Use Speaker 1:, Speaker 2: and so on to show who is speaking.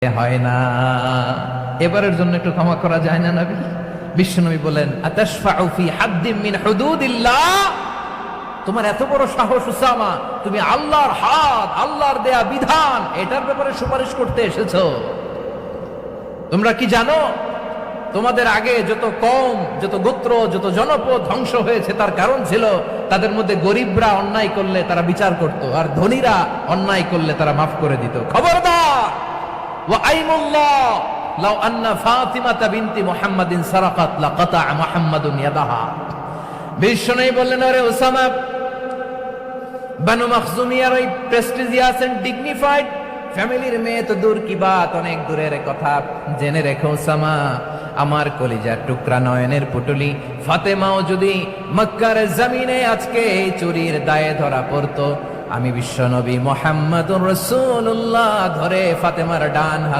Speaker 1: হয় না। এবারের জন্য একটু ক্ষমা করা যায় না? নবী বিশ্বনবী বলেন, আতাশফাউ ফি হাদ্দিম মিন হুদুদিল্লাহ, তোমার এত বড় সাহস উসামা, তুমি আল্লাহর হাদ, আল্লাহর দেয়া বিধান, এটার ব্যাপারে সুপারিশ করতে এসেছো? তোমরা কি জানো তোমাদের আগে যত কওম, যত গোত্র, যত জনপদ ধ্বংস হয়েছে তার কারণ ছিল তাদের মধ্যে গরিবরা অন্যায় করলে তারা বিচার করত, আর ধনীরা অন্যায় করলে তারা মাফ করে দিত। খবরদার, ওয়া আইমুল্লাহ লাউ আন্না ফাতিমাতা বিনতি মুহাম্মাদিন সারাকাত লাকাতা মুহাম্মাদুন ইয়াদাহা। বিশ্বনবী বললেন, আরে ওসামা, বানু মাখজুমিয়ার ওই প্রেস্টিজিয়াস এন্ড ডিগনিফাইড ফ্যামিলির মেয়ে তো দূর কি বাত, অনেক দূরের কথা। জেনে রেখো ওসামা, আমার কলিজার টুকরা নয়নের পুটুলি ফাতেমাও যদি মক্কার জমিনে আজকে এই চুরির দায়ে ধরা পড়তো, আমি বিশ্বনবী মুহাম্মাদুর রাসূলুল্লাহ ধরে ফাতেমার ডান হাত